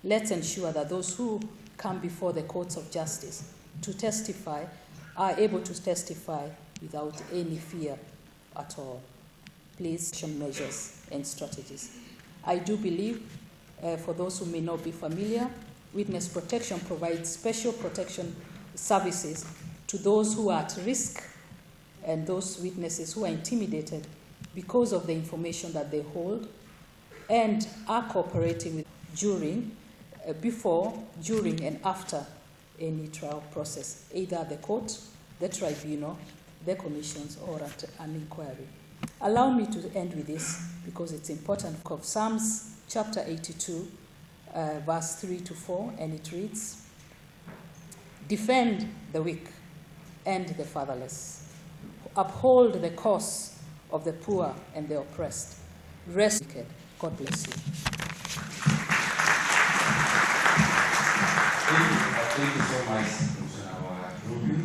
Let's ensure that those who come before the courts of justice to testify are able to testify without any fear at all. Please, measures and strategies. I do believe, for those who may not be familiar, witness protection provides special protection services to those who are at risk and those witnesses who are intimidated because of the information that they hold and are cooperating with during, before, during, and after any trial process, either at the court, the tribunal, the commissions, or at an inquiry. Allow me to end with this because it's important. Of Psalms chapter 82, verse 3 to 4, and it reads, "Defend the weak and the fatherless. Uphold the cause of the poor and the oppressed. Rest wicked." God bless you. Thank you so much, Commissioner Rubio,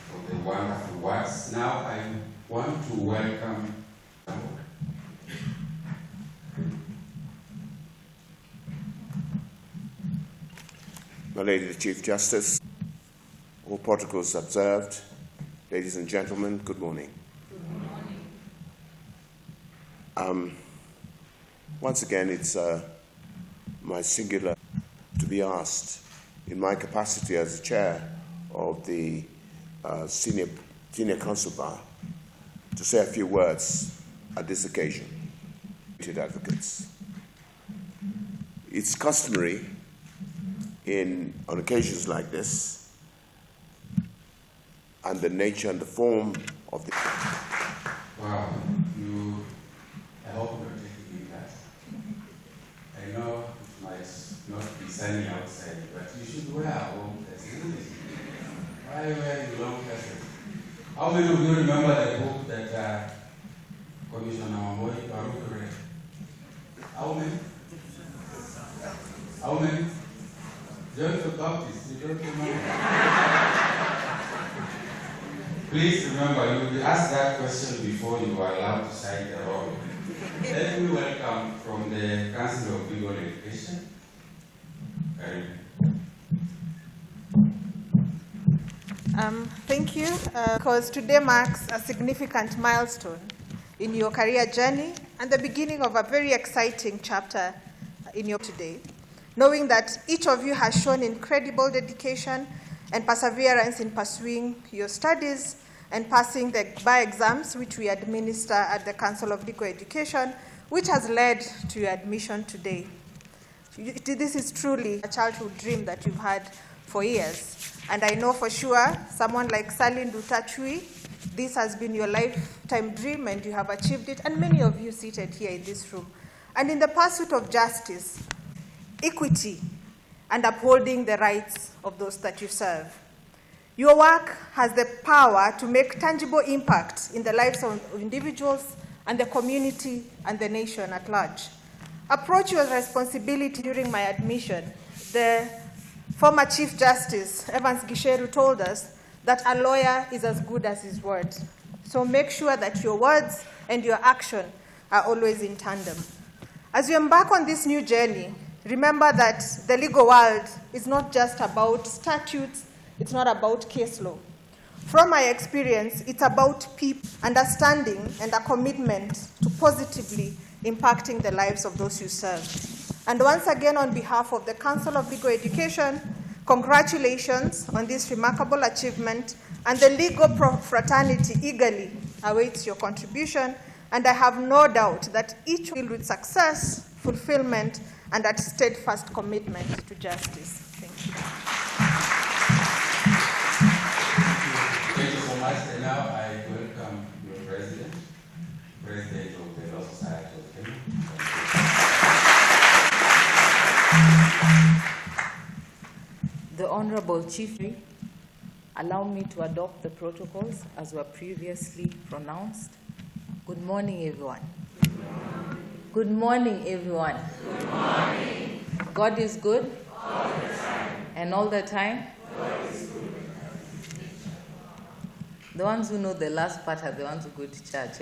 for the wonderful words. Now I want to welcome My Lady the Chief Justice, all protocols observed. Ladies and gentlemen, good morning. Good morning. Once again, it's my singular to be asked in my capacity as chair of the senior counsel bar to say a few words at this occasion. Advocates. It's customary on occasions like this, and the nature and the form of the... Wow, I hope you're taking me that. I know it might not be sunny outside, but you should wear a long casket, isn't it? Why wearing long casket? How many of you remember the book that Commissioner Mamoi Baruch read? How many? How many? John the Baptist, you don't remember? Please remember, you will be asked that question before you are allowed to cite the role. Let me welcome from the Council of Legal Education, Thank you, because today marks a significant milestone in your career journey and the beginning of a very exciting chapter in your today, knowing that each of you has shown incredible dedication and perseverance in pursuing your studies and passing the bar exams, which we administer at the Council of Legal Education, which has led to your admission today. This is truly a childhood dream that you've had for years. And I know for sure, someone like Salin Dutachui, this has been your lifetime dream and you have achieved it, and many of you seated here in this room. And in the pursuit of justice, equity, and upholding the rights of those that you serve, your work has the power to make tangible impact in the lives of individuals and the community and the nation at large. Approach your responsibility during my admission. The former Chief Justice, Evans Gisheru, told us that a lawyer is as good as his word. So make sure that your words and your action are always in tandem. As you embark on this new journey, remember that the legal world is not just about statutes, it's not about case law. From my experience, it's about people, understanding, and a commitment to positively impacting the lives of those you serve. And once again, on behalf of the Council of Legal Education, congratulations on this remarkable achievement, and the legal fraternity eagerly awaits your contribution, and I have no doubt that each will with success, fulfillment, and that steadfast commitment to justice. Thank you. Thank you so much. And now I welcome your President of the Law Society of Kenya. The Honorable Chief, allow me to adopt the protocols as were previously pronounced. Good morning, everyone. Good morning, everyone. Good morning. God is good. All the time. And all the time. God is good. The ones who know the last part are the ones who go to church.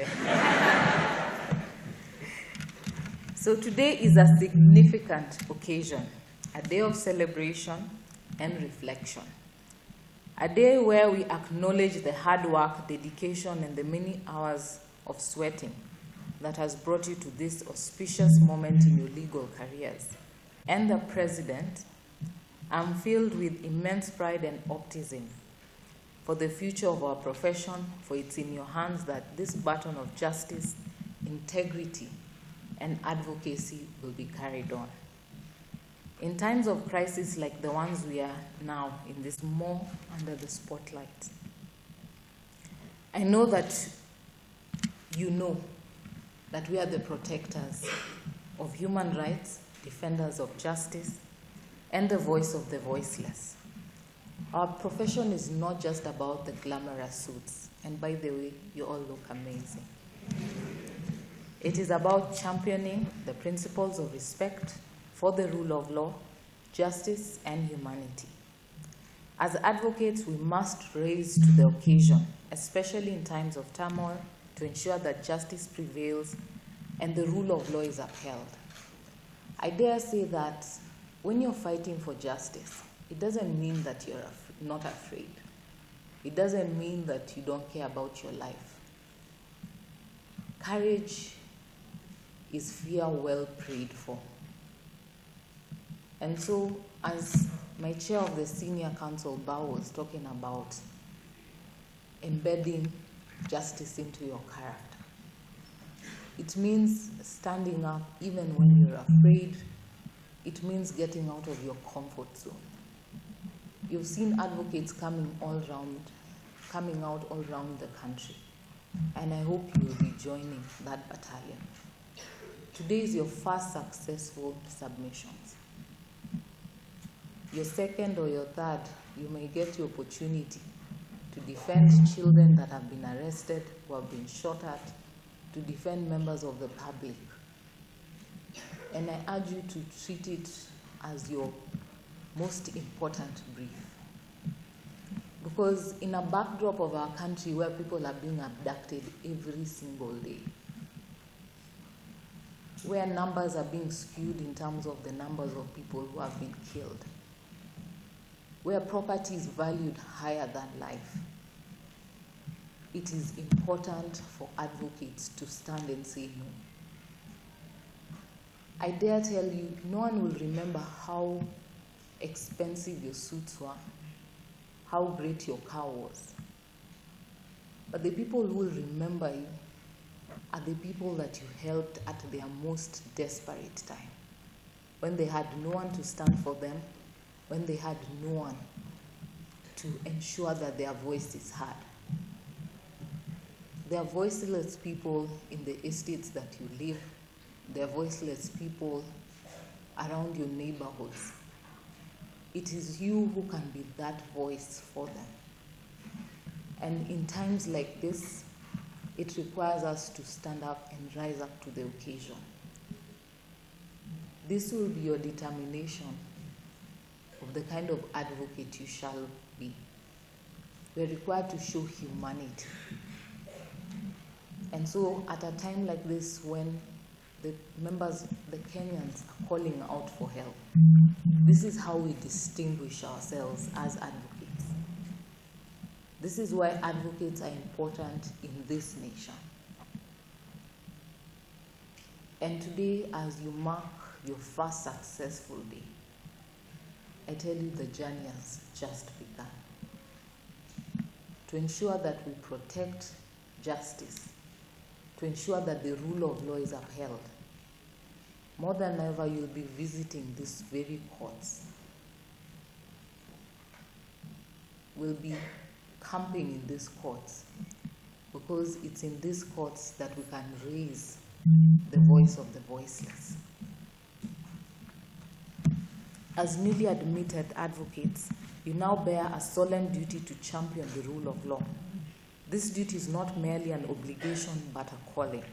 So So today is a significant occasion, a day of celebration and reflection. A day where we acknowledge the hard work, dedication, and the many hours of sweating that has brought you to this auspicious moment in your legal careers. And the President, I'm filled with immense pride and optimism for the future of our profession, for it's in your hands that this baton of justice, integrity, and advocacy will be carried on. In times of crisis like the ones we are now in, this more under the spotlight, I know that you know that we are the protectors of human rights, defenders of justice, and the voice of the voiceless. Our profession is not just about the glamorous suits, and by the way, you all look amazing. It is about championing the principles of respect for the rule of law, justice, and humanity. As advocates, we must rise to the occasion, especially in times of turmoil, to ensure that justice prevails and the rule of law is upheld. I dare say that when you're fighting for justice, it doesn't mean that you're not afraid. It doesn't mean that you don't care about your life. Courage is fear well prayed for. And so, as my chair of the Senior Counsel, Bao, was talking about embedding justice into your character, it means standing up even when you're afraid. It means getting out of your comfort zone. You've seen advocates coming out all around the country, and I hope you will be joining that battalion. Today is your first successful submissions. Your second or your third, you may get the opportunity to defend children that have been arrested, who have been shot at, to defend members of the public. And I urge you to treat it as your most important brief. Because in a backdrop of our country where people are being abducted every single day, where numbers are being skewed in terms of the numbers of people who have been killed, where property is valued higher than life, it is important for advocates to stand and say no. I dare tell you, no one will remember how expensive your suits were, how great your car was. But the people who will remember you are the people that you helped at their most desperate time, when they had no one to stand for them, when they had no one to ensure that their voice is heard. There are voiceless people in the estates that you live. There are voiceless people around your neighborhoods. It is you who can be that voice for them. And in times like this, it requires us to stand up and rise up to the occasion. This will be your determination of the kind of advocate you shall be. We are required to show humanity. And so at a time like this, when the Kenyans are calling out for help, this is how we distinguish ourselves as advocates. This is why advocates are important in this nation. And today, as you mark your first successful day, I tell you the journey has just begun. To ensure that we protect justice, to ensure that the rule of law is upheld, more than ever you'll be visiting these very courts. We'll be camping in these courts, because it's in these courts that we can raise the voice of the voiceless. As newly admitted advocates, you now bear a solemn duty to champion the rule of law. This duty is not merely an obligation, but a calling.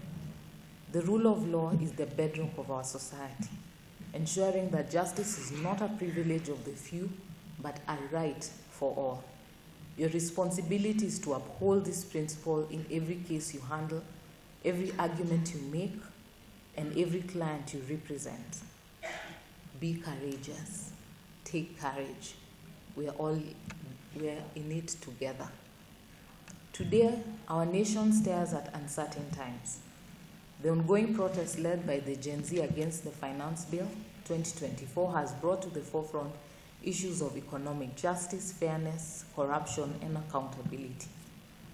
The rule of law is the bedrock of our society, ensuring that justice is not a privilege of the few, but a right for all. Your responsibility is to uphold this principle in every case you handle, every argument you make, and every client you represent. Be courageous. Take courage. We're in it together. Today, our nation stares at uncertain times. The ongoing protest led by the Gen Z against the Finance Bill 2024 has brought to the forefront issues of economic justice, fairness, corruption, and accountability.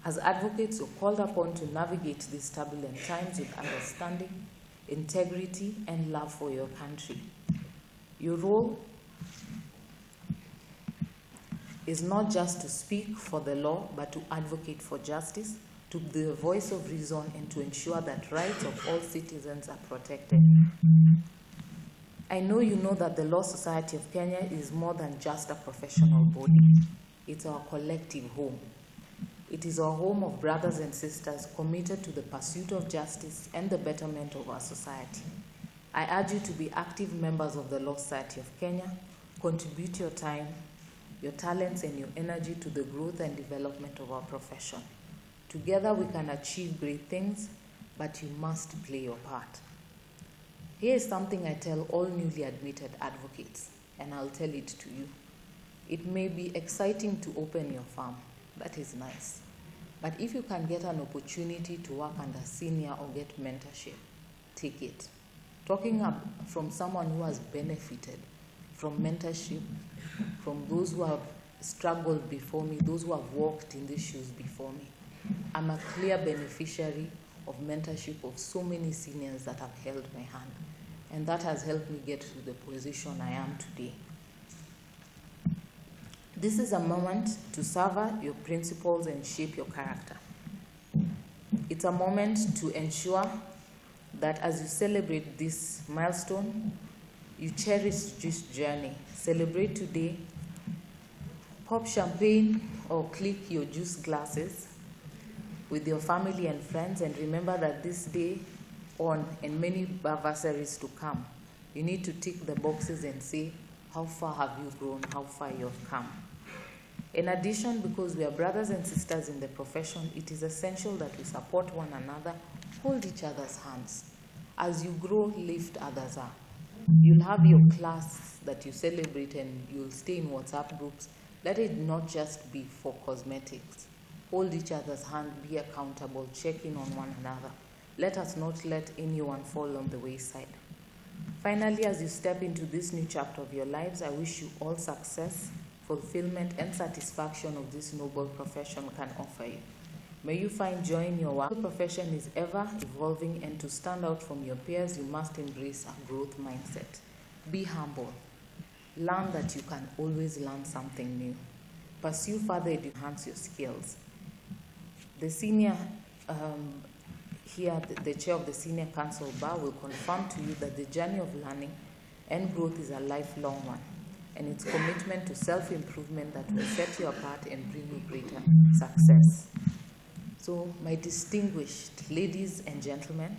As advocates, you're called upon to navigate these turbulent times with understanding, integrity, and love for your country. Your role is not just to speak for the law, but to advocate for justice, to be the voice of reason, and to ensure that rights of all citizens are protected. I know you know that the Law Society of Kenya is more than just a professional body. It's our collective home. It is our home of brothers and sisters committed to the pursuit of justice and the betterment of our society. I urge you to be active members of the Law Society of Kenya. Contribute your time, your talents, and your energy to the growth and development of our profession. Together we can achieve great things, but you must play your part. Here is something I tell all newly admitted advocates, and I'll tell it to you. It may be exciting to open your farm. That is nice. But if you can get an opportunity to work under senior or get mentorship, take it. Talking from someone who has benefited from mentorship, from those who have struggled before me, those who have walked in these shoes before me. I'm a clear beneficiary of mentorship of so many seniors that have held my hand. And that has helped me get to the position I am today. This is a moment to savor your principles and shape your character. It's a moment to ensure that as you celebrate this milestone, you cherish this journey. Celebrate today, pop champagne or click your juice glasses with your family and friends, and remember that this day on and many anniversaries to come, you need to tick the boxes and say, how far have you grown, how far you have come. In addition, because we are brothers and sisters in the profession, it is essential that we support one another, hold each other's hands. As you grow, lift others up. You'll have your class that you celebrate and you'll stay in WhatsApp groups. Let it not just be for cosmetics. Hold each other's hand, be accountable, check in on one another. Let us not let anyone fall on the wayside. Finally, as you step into this new chapter of your lives, I wish you all success, fulfillment, and satisfaction of this noble profession can offer you. May you find joy in your work. The profession is ever evolving, and to stand out from your peers, you must embrace a growth mindset. Be humble. Learn that you can always learn something new. Pursue further to enhance your skills. The senior the chair of the Senior Council Bar will confirm to you that the journey of learning and growth is a lifelong one, and it's commitment to self-improvement that will set you apart and bring you greater success. So, my distinguished ladies and gentlemen,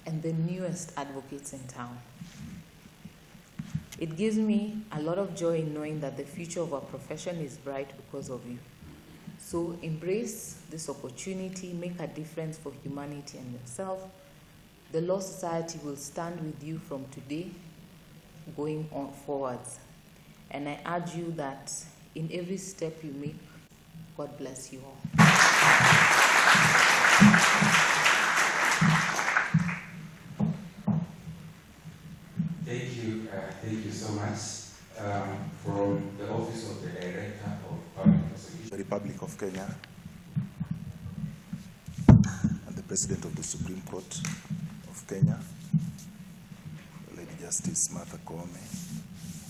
and the newest advocates in town, it gives me a lot of joy in knowing that the future of our profession is bright because of you. So embrace this opportunity, make a difference for humanity and yourself. The Law Society will stand with you from today going on forwards. And I urge you that in every step you make, God bless you all. Thank you so much. From the Office of the Director of Public Prosecution, the Republic of Kenya, and the President of the Supreme Court of Kenya, Lady Justice Martha Koome,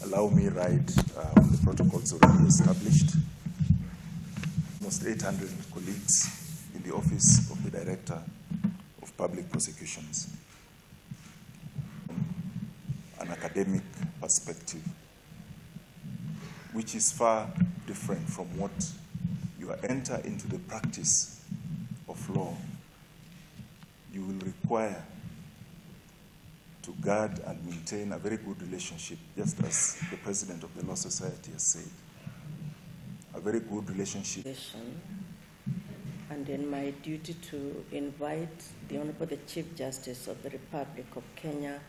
allow me ride on the protocols already established. Almost 800 colleagues in the Office of the Director of Public Prosecutions. An academic perspective, which is far different from what you enter into the practice of law, you will require to guard and maintain a very good relationship, just as the President of the Law Society has said. A very good relationship. I and in my duty to invite the Honorable the Chief Justice of the Republic of Kenya,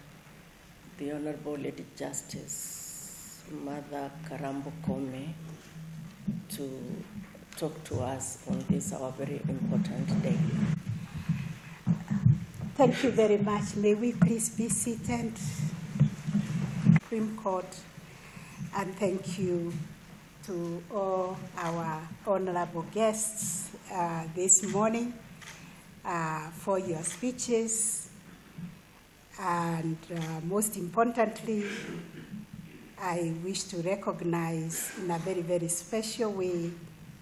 the Honorable Lady Justice Mother Karambo Kome, to talk to us on this, our very important day. Thank you very much. May we please be seated, Supreme Court, and thank you to all our honorable guests this morning for your speeches. And most importantly, I wish to recognize in a very, very special way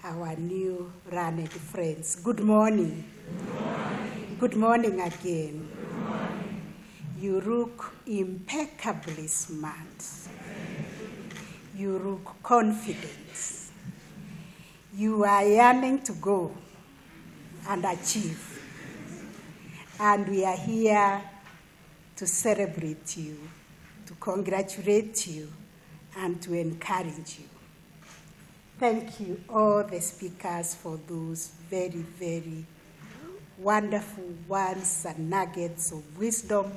our new learned friends. Good morning. Good morning. Good morning again. Good morning. You look impeccably smart. You look confident. You are yearning to go and achieve. And we are here to celebrate you, to congratulate you, and to encourage you. Thank you, all the speakers, for those very, very wonderful words and nuggets of wisdom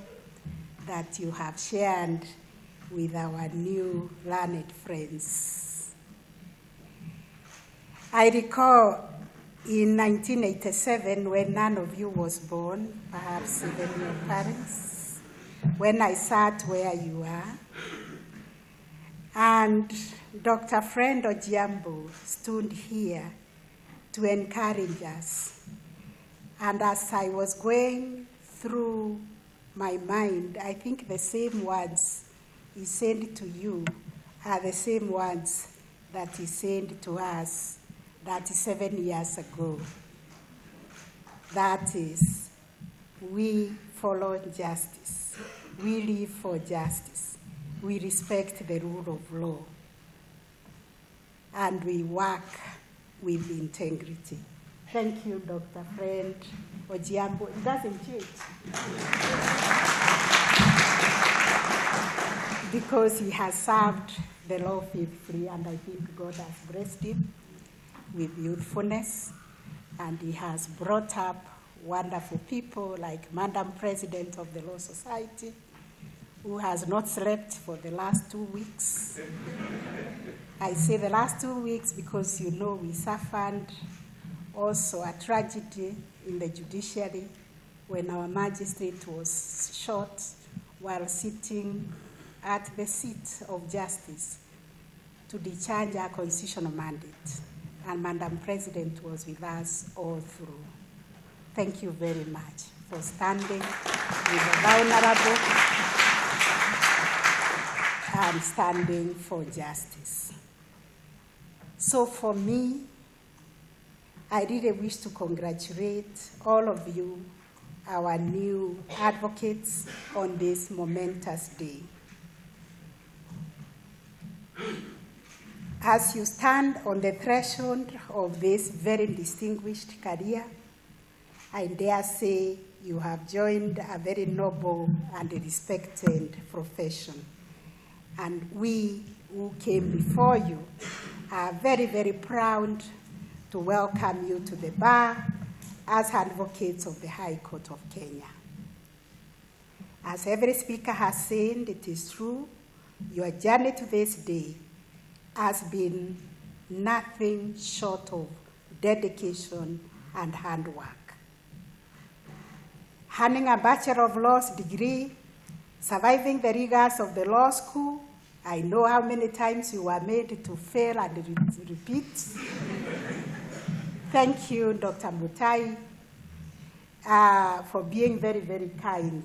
that you have shared with our new learned friends. I recall in 1987, when none of you was born, perhaps even your parents, when I sat where you are, and Dr. Friend Ojiambo stood here to encourage us. And as I was going through my mind, I think the same words he said to you are the same words that he said to us 37 years ago. That is, we follow justice. We live for justice. We respect the rule of law. And we work with integrity. Thank you, Dr. Friend Ojiambo. It doesn't change. Because he has served the law faithfully, and I think God has blessed him with youthfulness, and he has brought up wonderful people like Madam President of the Law Society, who has not slept for the last 2 weeks. I say the last 2 weeks because, you know, we suffered also a tragedy in the judiciary when our magistrate was shot while sitting at the seat of justice to discharge our constitutional mandate. And Madam President was with us all through. Thank you very much for standing with the vulnerable and standing for justice. So for me, I really wish to congratulate all of you, our new advocates, on this momentous day. As you stand on the threshold of this very distinguished career, I dare say you have joined a very noble and respected profession. And we who came before you are very, very proud to welcome you to the bar as advocates of the High Court of Kenya. As every speaker has said, it is true, your journey to this day has been nothing short of dedication and hard work. Earning a Bachelor of Laws degree, surviving the rigors of the law school, I know how many times you were made to fail and repeat. Thank you, Dr. Mutai, for being very, very kind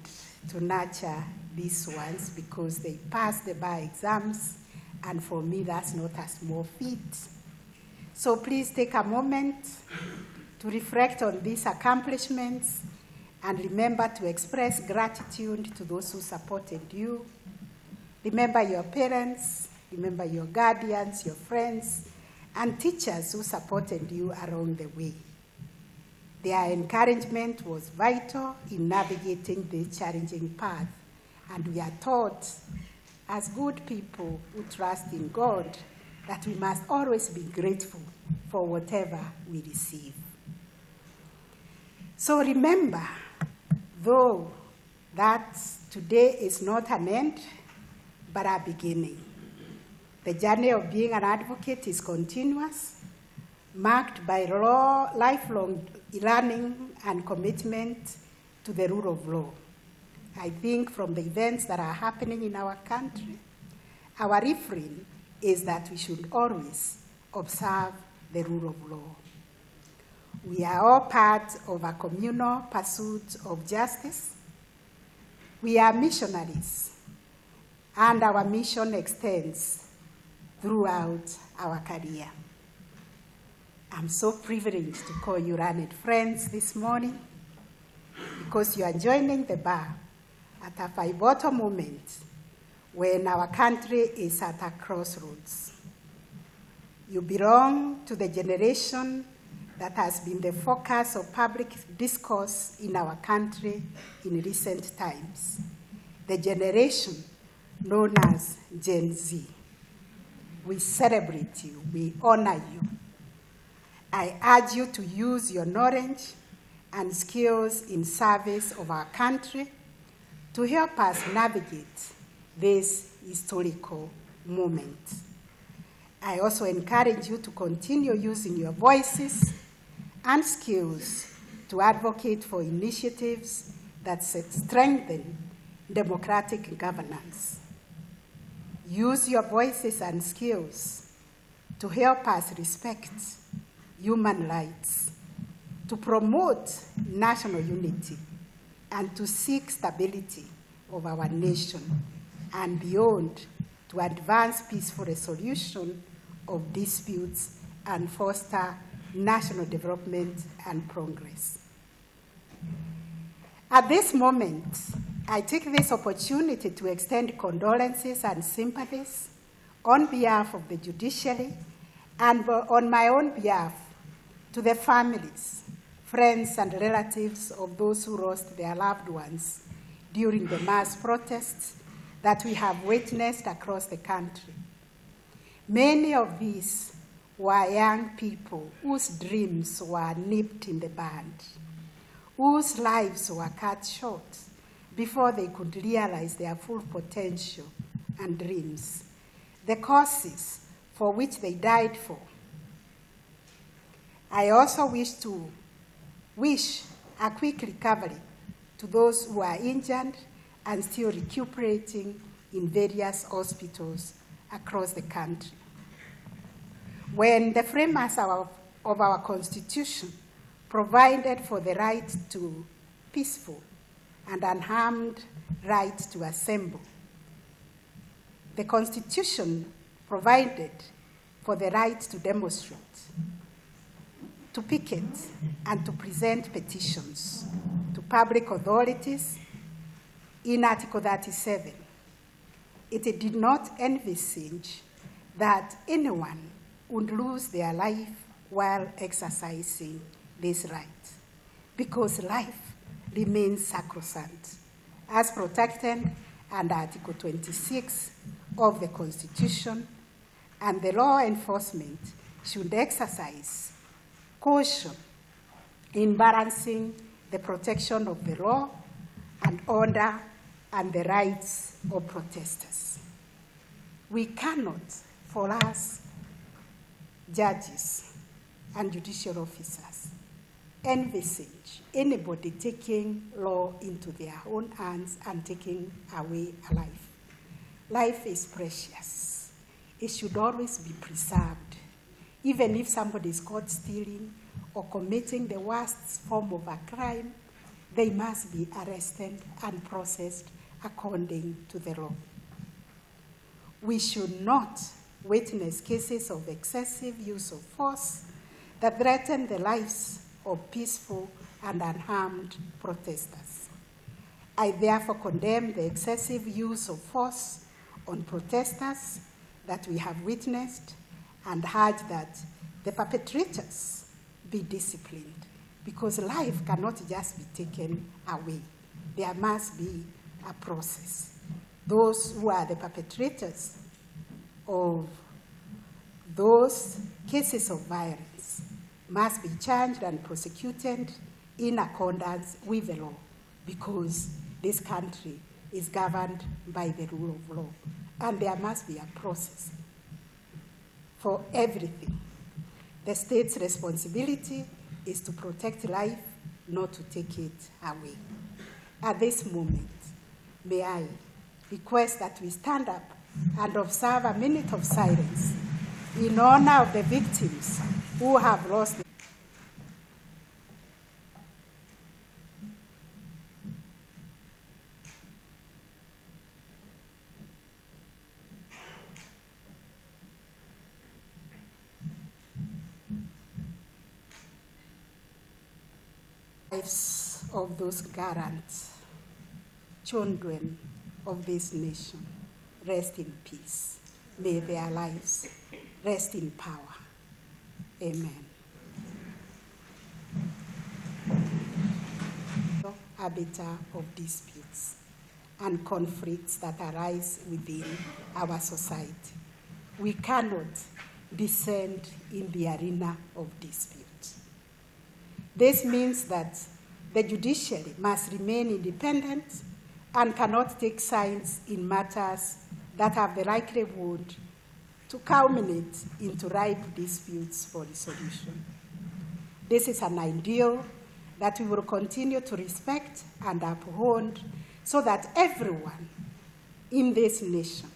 to nurture these ones, because they passed the bar exams, and for me, that's not a small feat. So please take a moment to reflect on these accomplishments and remember to express gratitude to those who supported you. Remember your parents, remember your guardians, your friends, and teachers who supported you along the way. Their encouragement was vital in navigating this challenging path, and we are taught, as good people who trust in God, that we must always be grateful for whatever we receive. So remember, though, that today is not an end, but a beginning. The journey of being an advocate is continuous, marked by lifelong learning and commitment to the rule of law. I think from the events that are happening in our country, our refrain is that we should always observe the rule of law. We are all part of a communal pursuit of justice. We are missionaries, and our mission extends throughout our career. I'm so privileged to call you learned friends this morning because you are joining the bar at a pivotal moment when our country is at a crossroads. You belong to the generation that has been the focus of public discourse in our country in recent times, the generation known as Gen Z. We celebrate you, we honor you. I urge you to use your knowledge and skills in service of our country to help us navigate this historical moment. I also encourage you to continue using your voices and skills to advocate for initiatives that strengthen democratic governance. Use your voices and skills to help us respect human rights, to promote national unity, and to seek stability of our nation, and beyond, to advance peaceful resolution of disputes and foster national development and progress. At this moment, I take this opportunity to extend condolences and sympathies on behalf of the judiciary and on my own behalf to the families, friends, and relatives of those who lost their loved ones during the mass protests that we have witnessed across the country. Many of these were young people whose dreams were nipped in the bud, whose lives were cut short before they could realize their full potential and dreams, the causes for which they died for. I also wish a quick recovery to those who are injured and still recuperating in various hospitals across the country. When the framers of our Constitution provided for the right to peaceful and unharmed right to assemble, the Constitution provided for the right to demonstrate, to picket, and to present petitions to public authorities. In Article 37, it did not envisage that anyone would lose their life while exercising this right, because life remains sacrosanct, as protected under Article 26 of the Constitution, and the law enforcement should exercise caution in balancing the protection of the law and order and the rights of protesters. We cannot, for us, judges and judicial officers, envisage anybody taking law into their own hands and taking away a life. Life is precious. It should always be preserved. Even if somebody is caught stealing or committing the worst form of a crime, they must be arrested and processed according to the law. We should not witness cases of excessive use of force that threaten the lives of peaceful and unharmed protesters. I therefore condemn the excessive use of force on protesters that we have witnessed and urge that the perpetrators be disciplined, because life cannot just be taken away. There must be a process. Those who are the perpetrators of those cases of violence must be charged and prosecuted in accordance with the law, because this country is governed by the rule of law, and there must be a process for everything. The state's responsibility is to protect life, not to take it away. At this moment, may I request that we stand up and observe a minute of silence in honor of the victims who have lost their lives of those gallant children of this nation. Rest in peace. May their lives rest in power. Amen. Arbiter of disputes and conflicts that arise within our society. We cannot descend in the arena of dispute. This means that the judiciary must remain independent and cannot take sides in matters that have the likelihood to culminate into ripe disputes for resolution. This is an ideal that we will continue to respect and uphold so that everyone in this nation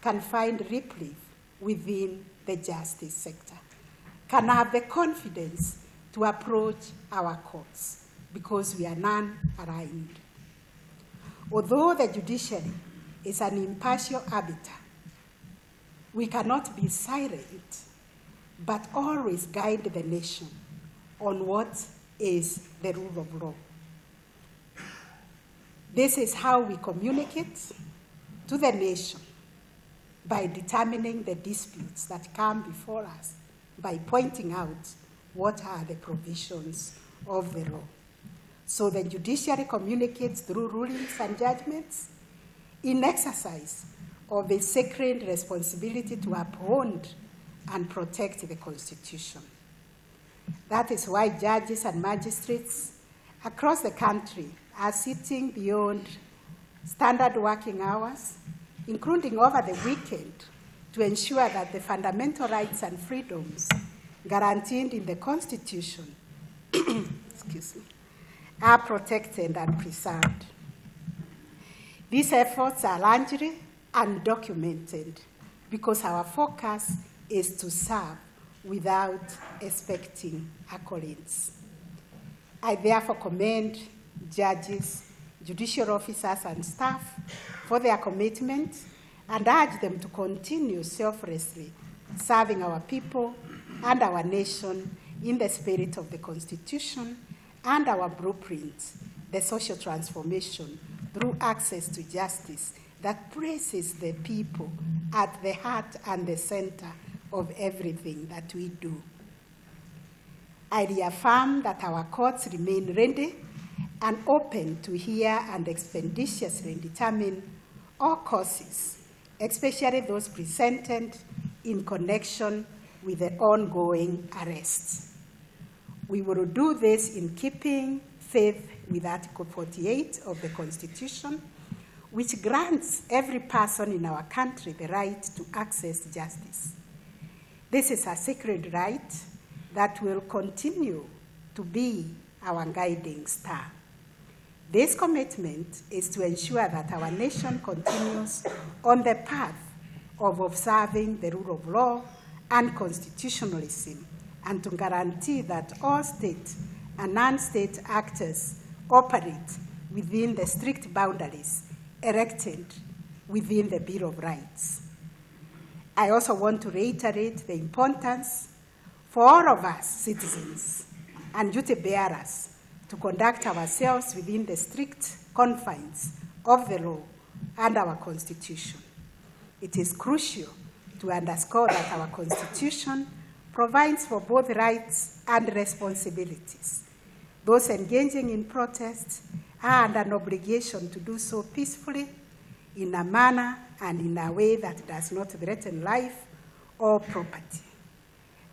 can find reprieve within the justice sector, can have the confidence to approach our courts, because we are non-aligned. Although the judiciary is an impartial arbiter, we cannot be silent, but always guide the nation on what is the rule of law. This is how we communicate to the nation, by determining the disputes that come before us, by pointing out what are the provisions of the law. So the judiciary communicates through rulings and judgments in exercise of a sacred responsibility to uphold and protect the Constitution. That is why judges and magistrates across the country are sitting beyond standard working hours, including over the weekend, to ensure that the fundamental rights and freedoms guaranteed in the Constitution are protected and preserved. These efforts are largely undocumented because our focus is to serve without expecting accolades. I therefore commend judges, judicial officers, and staff for their commitment and urge them to continue selflessly serving our people and our nation in the spirit of the Constitution and our blueprint, the social transformation through access to justice that places the people at the heart and the center of everything that we do. I reaffirm that our courts remain ready and open to hear and expeditiously determine all causes, especially those presented in connection with the ongoing arrests. We will do this in keeping faith with Article 48 of the Constitution, which grants every person in our country the right to access justice. This is a sacred right that will continue to be our guiding star. This commitment is to ensure that our nation continues on the path of observing the rule of law and constitutionalism, and to guarantee that all state and non-state actors operate within the strict boundaries erected within the Bill of Rights. I also want to reiterate the importance for all of us citizens and duty bearers to conduct ourselves within the strict confines of the law and our Constitution. It is crucial to underscore that our Constitution provides for both rights and responsibilities. Those engaging in protest are under an obligation to do so peacefully, in a manner and in a way that does not threaten life or property.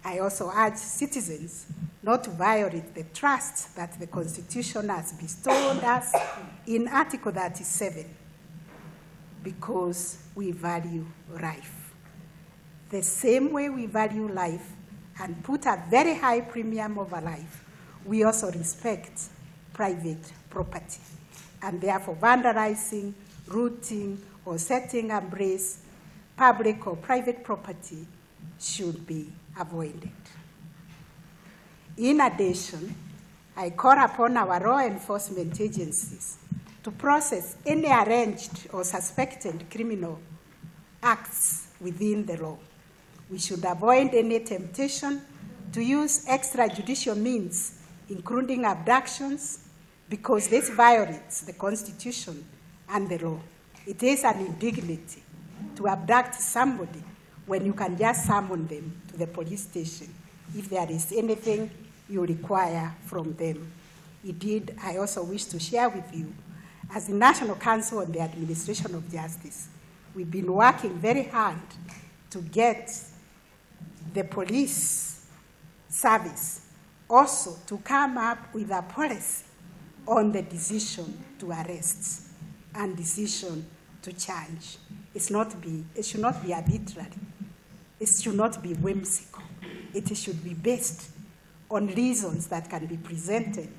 I also urge citizens not to violate the trust that the Constitution has bestowed us in Article 37, because we value life. The same way we value life and put a very high premium over life, we also respect private property. And therefore, vandalizing, looting, or setting ablaze public or private property should be avoided. In addition, I call upon our law enforcement agencies to process any arranged or suspected criminal acts within the law. We should avoid any temptation to use extrajudicial means, including abductions, because this violates the Constitution and the law. It is an indignity to abduct somebody when you can just summon them to the police station if there is anything you require from them. Indeed, I also wish to share with you, as the National Council on the Administration of Justice, we've been working very hard to get the police service also to come up with a policy on the decision to arrest and decision to charge. It should not be arbitrary. It should not be whimsical. It should be based on reasons that can be presented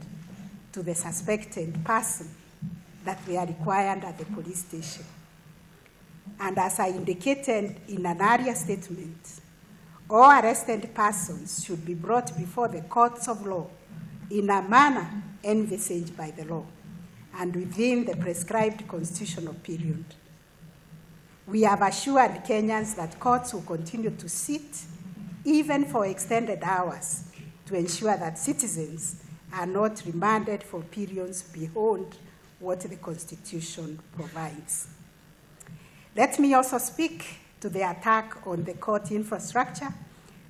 to the suspected person that they are required at the police station. And as I indicated in an earlier statement, all arrested persons should be brought before the courts of law in a manner envisaged by the law and within the prescribed constitutional period. We have assured Kenyans that courts will continue to sit, even for extended hours, to ensure that citizens are not remanded for periods beyond what the Constitution provides. Let me also speak to the attack on the court infrastructure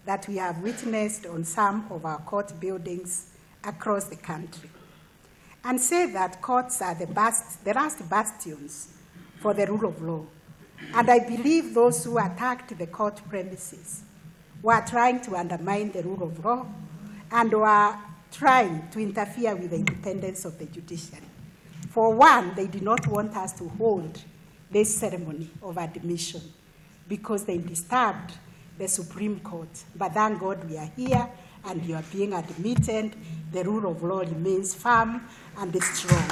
that we have witnessed on some of our court buildings across the country, and say that courts are the last bastions for the rule of law. And I believe those who attacked the court premises were trying to undermine the rule of law and were trying to interfere with the independence of the judiciary. For one, they did not want us to hold this ceremony of admission because they disturbed the Supreme Court. But thank God we are here and you are being admitted. The rule of law remains firm and strong.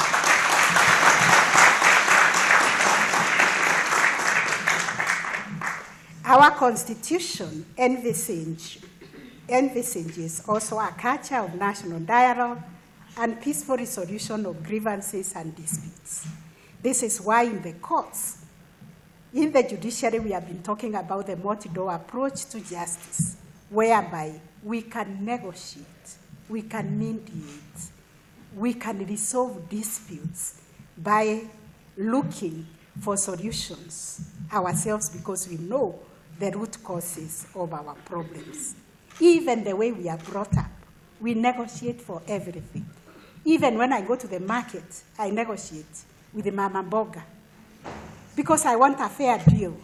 Our Constitution envisages also a culture of national dialogue and peaceful resolution of grievances and disputes. This is why in the courts, in the judiciary, we have been talking about the multi-door approach to justice, whereby we can negotiate, we can mediate, we can resolve disputes by looking for solutions ourselves because we know the root causes of our problems. Even the way we are brought up, we negotiate for everything. Even when I go to the market, I negotiate with the mama mboga because I want a fair deal.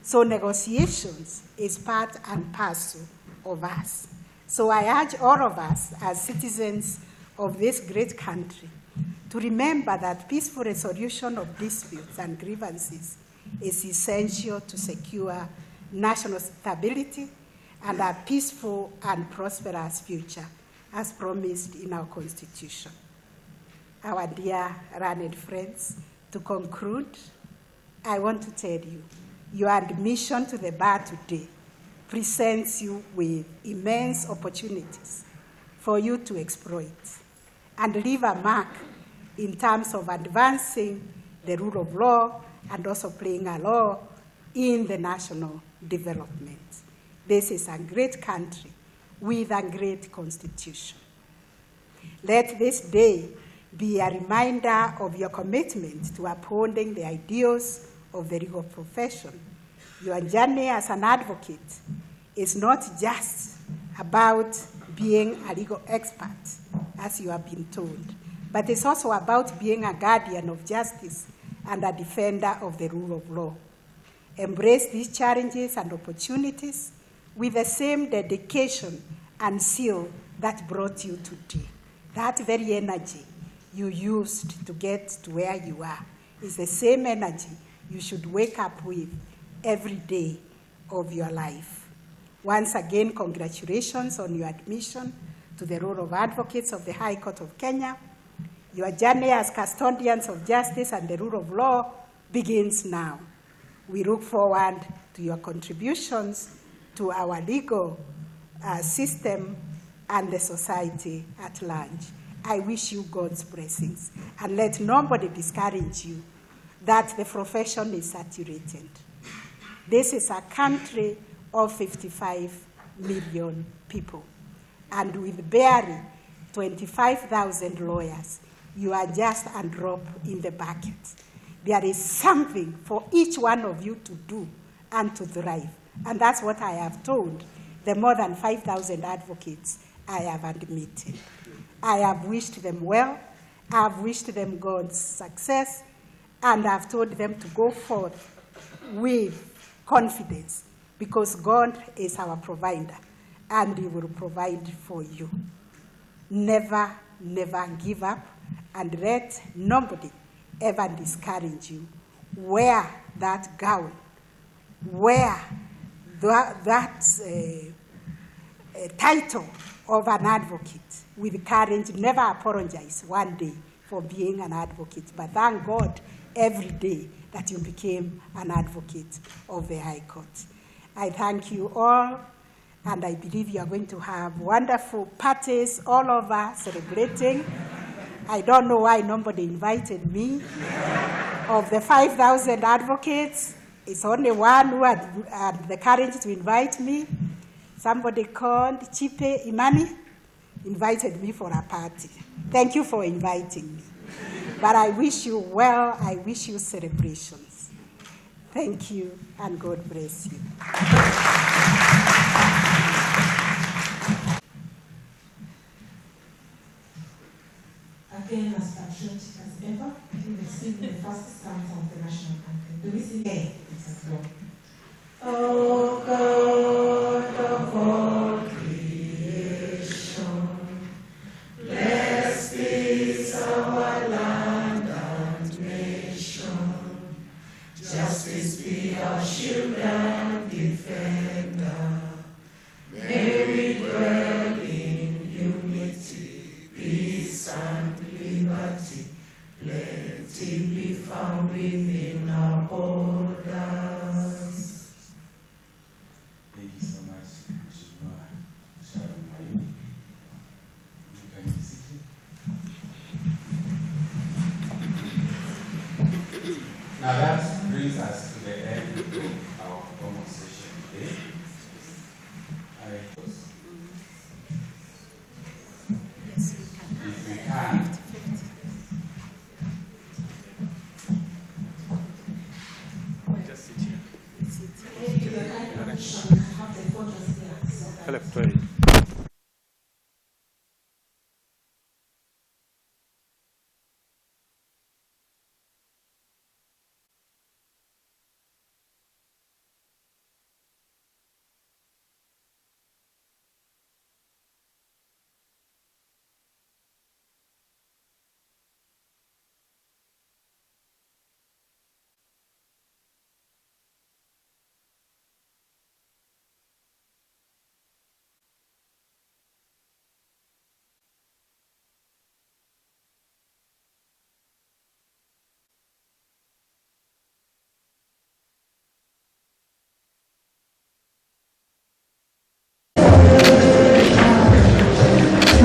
So negotiations is part and parcel of us. So I urge all of us as citizens of this great country to remember that peaceful resolution of disputes and grievances is essential to secure national stability and a peaceful and prosperous future as promised in our Constitution. Our dear learned friends, to conclude, I want to tell you, your admission to the bar today presents you with immense opportunities for you to exploit and leave a mark in terms of advancing the rule of law and also playing a role in the national development. This is a great country with a great constitution. Let this day be a reminder of your commitment to upholding the ideals of the legal profession. Your journey as an advocate is not just about being a legal expert, as you have been told, but it's also about being a guardian of justice and a defender of the rule of law. Embrace these challenges and opportunities with the same dedication and zeal that brought you today. That very energy you used to get to where you are is the same energy you should wake up with every day of your life. Once again, congratulations on your admission to the role of advocates of the High Court of Kenya. Your journey as custodians of justice and the rule of law begins now. We look forward to your contributions to our legal system and the society at large. I wish you God's blessings, and let nobody discourage you that the profession is saturated. This is a country of 55 million people, and with barely 25,000 lawyers, you are just a drop in the bucket. There is something for each one of you to do and to thrive, and that's what I have told the more than 5,000 advocates I have admitted. I have wished them well, I have wished them God's success, and I've told them to go forth with confidence, because God is our provider, and He will provide for you. Never, never give up, and let nobody ever discourage you. Wear that gown, wear that title of an advocate with courage. Never apologize one day for being an advocate, but thank God every day that you became an advocate of the High Court. I thank you all, and I believe you are going to have wonderful parties all over celebrating. I don't know why nobody invited me. Of the 5,000 advocates, it's only one who had the courage to invite me. Somebody called Chipe Imani, invited me for a party. Thank you for inviting me. But I wish you well, I wish you celebrations. Thank you, and God bless you. Again, as patriotic as ever, we will sing the first stanza of the national anthem. Do we sing? Yeah, it's as well. Oh God of all creation, blessed is our land and nation. Justice be our shield and defender. May we dwell in unity, peace and liberty. Plenty be found within our borders. Thank you so much, Sharon Mayu. You can be seated. Now that brings us to the end of our formal session today. If we can. Just sit here. Maybe the kind of condition have the photos here. Electronic.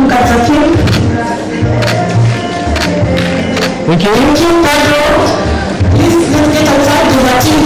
Thank you. Thank you, Pedro. Please let's get outside to the team.